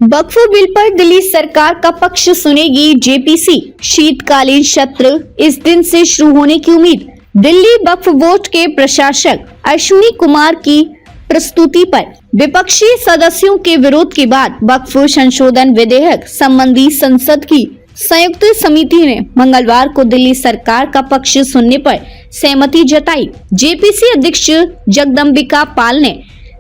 वक्फ bill पर दिल्ली सरकार का पक्ष सुनेगी जेपीसी। शीतकालीन सत्र इस दिन से शुरू होने की उम्मीद। दिल्ली वक्फ बोर्ड के प्रशासक अश्विनी कुमार की प्रस्तुति पर विपक्षी सदस्यों के विरोध के बाद वक्फ संशोधन विधेयक संबंधी संसद की संयुक्त समिति ने मंगलवार को दिल्ली सरकार का पक्ष सुनने पर सहमति जताई। जेपीसी अध्यक्ष जगदम्बिका पाल ने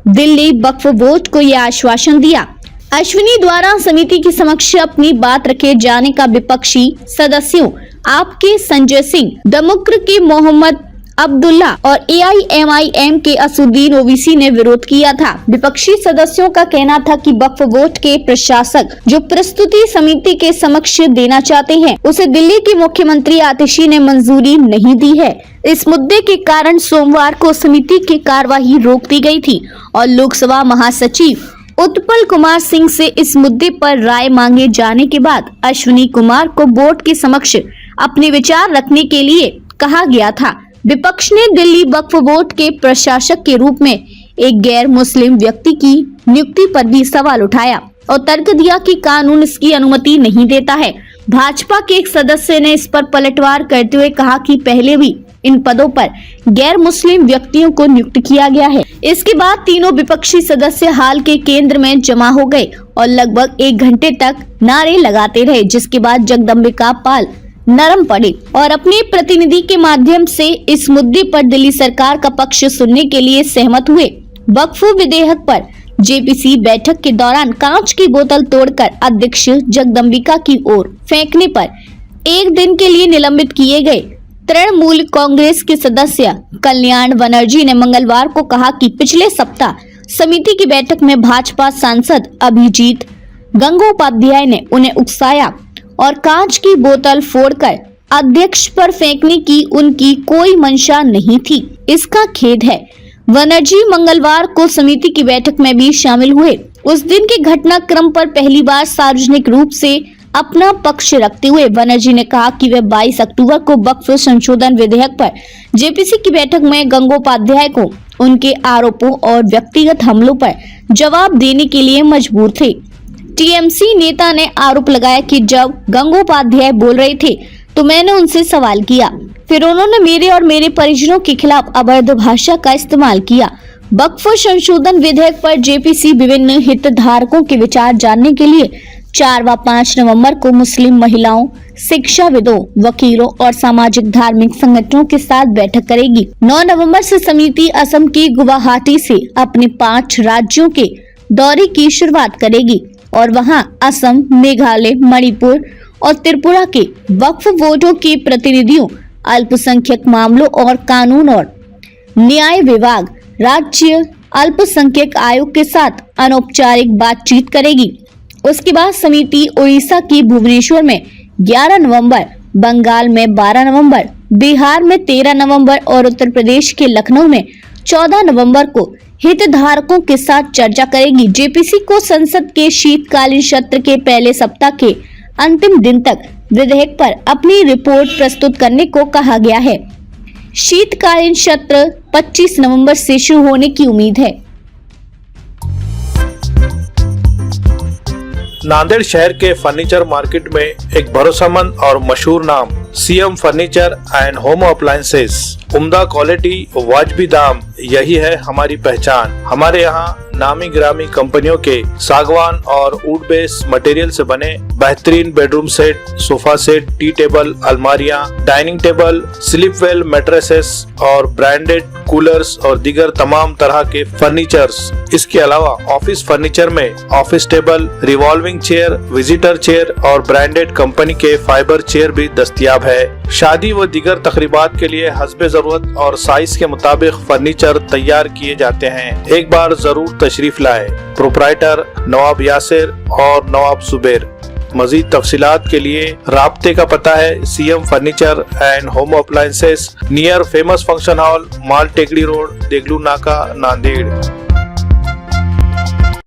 दिल्ली वक्फ बोर्ड को यह आश्वासन दिया। अश्विनी द्वारा समिति के समक्ष अपनी बात रखे जाने का विपक्षी सदस्यों आपके संजय सिंह, दमुक्र के मोहम्मद अब्दुल्ला और AIMIM के असुद्दीन ओवैसी ने विरोध किया था। विपक्षी सदस्यों का कहना था कि वक्फ बोर्ड के प्रशासक जो प्रस्तुति समिति के समक्ष देना चाहते हैं उसे दिल्ली के मुख्यमंत्री आतिशी ने मंजूरी नहीं दी है। इस मुद्दे के कारण सोमवार को समिति की कार्यवाही रोक दी गई थी और लोकसभा महासचिव उत्पल कुमार सिंह से इस मुद्दे पर राय मांगे जाने के बाद अश्विनी कुमार को बोर्ड के समक्ष अपने विचार रखने के लिए कहा गया था। विपक्ष ने दिल्ली वक्फ बोर्ड के प्रशासक के रूप में एक गैर मुस्लिम व्यक्ति की नियुक्ति पर भी सवाल उठाया और तर्क दिया कि कानून इसकी अनुमति नहीं देता है। भाजपा के एक सदस्य ने इस पर पलटवार करते हुए कहा कि पहले भी इन पदों पर गैर मुस्लिम व्यक्तियों को नियुक्त किया गया है। इसके बाद तीनों विपक्षी सदस्य हाल के केंद्र में जमा हो गए और लगभग 1 घंटे तक नारे लगाते रहे, जिसके बाद जगदम्बिका पाल नरम पड़े और अपने प्रतिनिधि के माध्यम से इस मुद्दे पर दिल्ली सरकार का पक्ष सुनने के लिए सहमत हुए। वक्फ विधेयक पर जेपीसी बैठक के दौरान कांच की बोतल तोड़कर अध्यक्ष जगदम्बिका की ओर फेंकने पर 1 दिन के लिए निलंबित किए गए तृणमूल कांग्रेस के सदस्य कल्याण बनर्जी ने मंगलवार को कहा कि पिछले सप्ताह समिति की बैठक में भाजपा सांसद अभिजीत गंगोपाध्याय ने उन्हें उकसाया और कांच की बोतल फोड़कर अध्यक्ष पर फेंकने की उनकी कोई मंशा नहीं थी। इसका खेद है। बनर्जी मंगलवार को समिति की बैठक में भी शामिल हुए। उस दिन के घटनाक्रम पर पहली बार सार्वजनिक रूप से अपना पक्ष रखते हुए बनर्जी ने कहा कि वे 22 अक्टूबर को वक्फ संशोधन विधेयक पर जेपीसी की बैठक में गंगोपाध्याय को उनके आरोपों और व्यक्तिगत हमलों पर जवाब देने के लिए मजबूर थे। टीएमसी नेता ने आरोप लगाया कि जब गंगोपाध्याय बोल रहे थे तो मैंने उनसे सवाल किया, फिर उन्होंने मेरे और मेरे परिजनों के खिलाफ अभद्र भाषा का इस्तेमाल किया। वक्फ संशोधन विधेयक पर जेपीसी विभिन्न हितधारकों के विचार जानने के लिए 4 व 5 नवंबर को मुस्लिम महिलाओं, शिक्षाविदों, वकीलों और सामाजिक धार्मिक संगठनों के साथ बैठक करेगी। 9 नवंबर से समिति असम के गुवाहाटी से अपने 5 राज्यों के दौरे की शुरुआत करेगी और वहां असम, मेघालय, मणिपुर और त्रिपुरा के वक्फ बोर्डों के प्रतिनिधियों, अल्पसंख्यक मामलों और कानून और न्याय विभाग, राज्य अल्पसंख्यक आयोग के साथ अनौपचारिक बातचीत करेगी। उसके बाद समिति उड़ीसा की भुवनेश्वर में 11 नवंबर, बंगाल में 12 नवंबर, बिहार में 13 नवंबर और उत्तर प्रदेश के लखनऊ में 14 नवंबर को हितधारकों के साथ चर्चा करेगी। जेपीसी को संसद के शीतकालीन सत्र के पहले सप्ताह के अंतिम दिन तक विधेयक पर अपनी रिपोर्ट प्रस्तुत करने को कहा गया है। शीतकालीन सत्र 25 नवंबर से शुरू होने की उम्मीद है। नांदेड़ शहर के फर्नीचर मार्केट में एक भरोसेमंद और मशहूर नाम CM furniture and home appliances. उम्दा क्वालिटी, वाजबी दाम, यही है हमारी पहचान। हमारे यहाँ नामी गिरामी कंपनियों के सागवान और वुड बेस मटेरियल से बने बेहतरीन bedroom set, sofa set, tea table, अलमारियाँ, dining table, sleep well mattresses और ब्रांडेड कूलर्स और दीगर तमाम तरह के फर्नीचर्स। इसके अलावा ऑफिस फर्नीचर में office table, revolving chair, visitor chair और ब्रांडेड कंपनी के फाइबर चेयर भी दस्तयाब है। शादी व दीगर तकरीबात के लिए हस्बे जरूरत और साइज के मुताबिक फर्नीचर तैयार किए जाते हैं। एक बार जरूर तशरीफ लाए। प्रोप्राइटर नवाब यासिर और नवाब जुबैर। मजीद तफसीलात के लिए राब्ते का पता है CM furniture and home appliances, near famous function hall, Mal Tekdi road, Deglur नाका, नांदेड़।